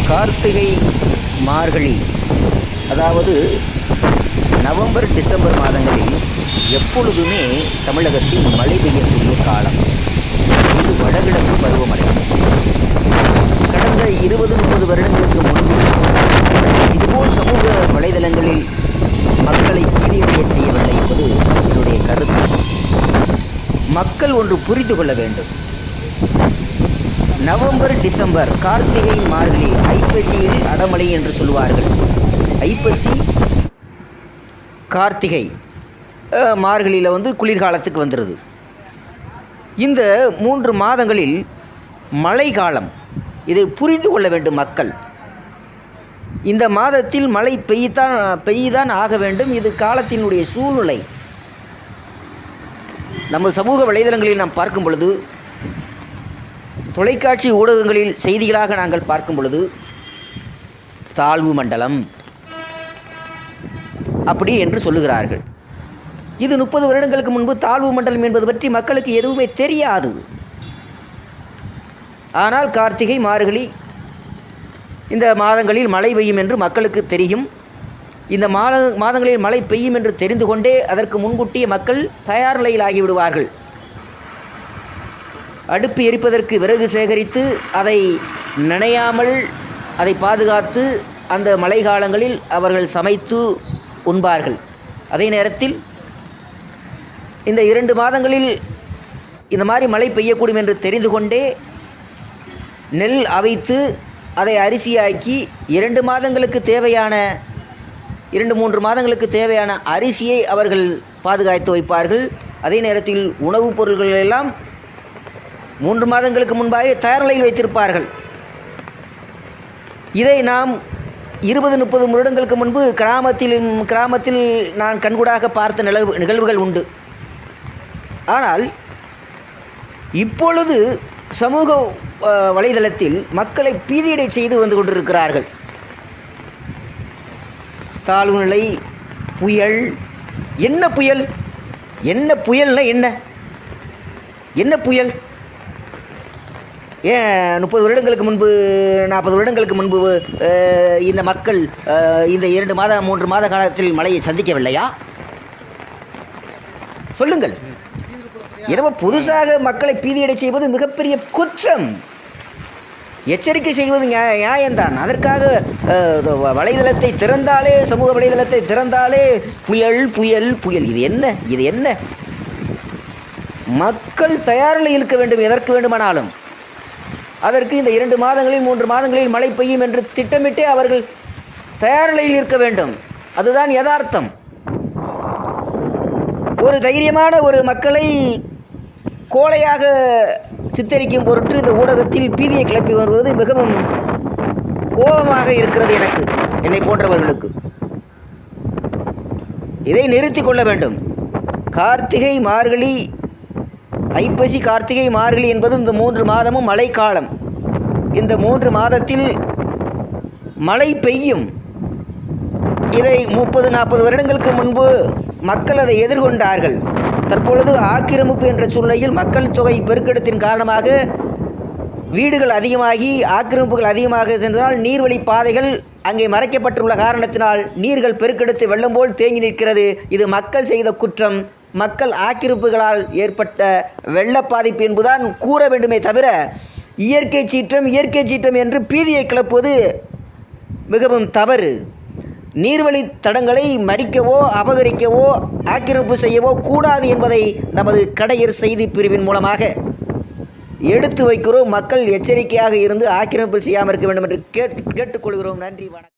கார்த்திகை மார்கழி, அதாவது November December மாதங்களில் எப்பொழுதுமே தமிழகத்தில் மழை பெய்யக்கூடிய காலம். இது வடகிழக்கு பருவமழை. கடந்த 20-30 வருடங்களுக்கு முன்பு இதுபோல் சமூக வலைதளங்களில் மக்களை பீதியடைய செய்யவில்லை என்பது என்னுடைய கருத்து. மக்கள் ஒன்று புரிந்து கொள்ள வேண்டும். நவம்பர் டிசம்பர், கார்த்திகை மார்கழி, ஐப்பசியில் அடமழை என்று சொல்வார்கள். ஐப்பசி, கார்த்திகை, மார்கழியில் குளிர்காலத்துக்கு வந்துடுது. இந்த 3 மாதங்களில் மழை காலம். இதை புரிந்து கொள்ள வேண்டும் மக்கள். இந்த மாதத்தில் மழை பெய்தான் ஆக வேண்டும். இது காலத்தினுடைய சூழ்நிலை. நம்ம சமூக வலைதளங்களில் நாம் பார்க்கும் பொழுது, தொலைக்காட்சி ஊடகங்களில் செய்திகளாக நாங்கள் பார்க்கும் பொழுது, தாழ்வு மண்டலம் அப்படி என்று சொல்லுகிறார்கள். இது 30 வருடங்களுக்கு முன்பு தாழ்வு மண்டலம் என்பது பற்றி மக்களுக்கு எதுவுமே தெரியாது. ஆனால் கார்த்திகை மார்கழி இந்த மாதங்களில் மழை பெய்யும் என்று மக்களுக்கு தெரியும். இந்த மாதங்களில் மழை பெய்யும் என்று தெரிந்து கொண்டே அதற்கு முன்கூட்டிய மக்கள் தயார் நிலையில் ஆகிவிடுவார்கள். அடுப்பு எரிப்பதற்கு விறகு சேகரித்து அதை நனையாமல் அதை பாதுகாத்து அந்த மழை காலங்களில் அவர்கள் சமைத்து உண்பார்கள். அதே நேரத்தில் இந்த 2 மாதங்களில் இந்த மாதிரி மழை பெய்யக்கூடும் என்று தெரிந்து கொண்டே நெல் அவித்து அதை அரிசியாக்கி 2 மாதங்களுக்கு தேவையான 2-3 மாதங்களுக்கு தேவையான அரிசியை அவர்கள் பாதுகாத்து வைப்பார்கள். அதே நேரத்தில் உணவுப் பொருட்கள் எல்லாம் 3 மாதங்களுக்கு முன்பாக தயார் நிலையில் வைத்திருப்பார்கள். இதை நாம் 20-30 வருடங்களுக்கு முன்பு கிராமத்தில் நான் கண்கூடாக பார்த்த நிகழ்வுகள் உண்டு. ஆனால் இப்பொழுது சமூக வலைதளத்தில் மக்களை பீதியடை செய்து வந்து கொண்டிருக்கிறார்கள். தாழ்வு நிலை, புயல். என்ன புயல்? என்ன புயல்னா என்ன புயல்? ஏன் 30 வருடங்களுக்கு முன்பு 40 வருடங்களுக்கு முன்பு இந்த மக்கள் இந்த 2 மாதம் 3 மாத காலத்தில் மழையை சந்திக்கவில்லையா? சொல்லுங்கள். எனவே புதுசாக மக்களை பீதியடை செய்வது மிகப்பெரிய குற்றம். எச்சரிக்கை செய்வது நியாயம்தான். அதற்காக வலைதளத்தை திறந்தாலே, சமூக வலைதளத்தை திறந்தாலே புயல் புயல் புயல். இது என்ன? மக்கள் தயாரில் இருக்க வேண்டும். எதற்கு வேண்டுமானாலும் அதற்கு இந்த 2 மாதங்களில் 3 மாதங்களில் மழை பெய்யும் என்று திட்டமிட்டே அவர்கள் தயார் நிலையில் இருக்க வேண்டும். அதுதான் யதார்த்தம். ஒரு தைரியமான ஒரு மக்களை கோழையாக சித்தரிக்கும் பொருட்டு இந்த ஊடகத்தில் பீதியை கிளப்பி வருவது மிகவும் கோபமாக இருக்கிறது என்னை போன்றவர்களுக்கு. இதை நிறுத்தி கொள்ள வேண்டும். கார்த்திகை மார்கழி, ஐப்பசி, கார்த்திகை மார்கழி என்பது இந்த 3 மாதமும் மழைக்காலம். இந்த 3 மாதத்தில் மழை பெய்யும். இதை 30-40 வருடங்களுக்கு முன்பு மக்கள் அதை எதிர்கொண்டார்கள். தற்பொழுது ஆக்கிரமிப்பு என்ற சூழ்நிலையில் மக்கள் தொகை பெருக்கெடுத்தின் காரணமாக வீடுகள் அதிகமாகி ஆக்கிரமிப்புகள் அதிகமாக சென்றதால் நீர்வழி பாதைகள் அங்கே மறைக்கப்பட்டுள்ள காரணத்தினால் நீர்கள் பெருக்கெடுத்து வெள்ளம் போல் தேங்கி நிற்கிறது. இது மக்கள் செய்த குற்றம். மக்கள் ஆக்கிரமிப்புகளால் ஏற்பட்ட வெள்ள பாதிப்பு என்பதுதான் கூற வேண்டுமே தவிர இயற்கை சீற்றம் என்று பீதியை கிளப்புவது மிகவும் தவறு. நீர்வழி தடங்களை மறிக்கவோ அபகரிக்கவோ ஆக்கிரமிப்பு செய்யவோ கூடாது என்பதை நமது கடையர் செய்தி பிரிவின் மூலமாக எடுத்து வைக்கிறோம். மக்கள் எச்சரிக்கையாக இருந்து ஆக்கிரமிப்பு செய்யாமல் இருக்க வேண்டும் என்று கேட்டுக்கொள்கிறோம். நன்றி, வணக்கம்.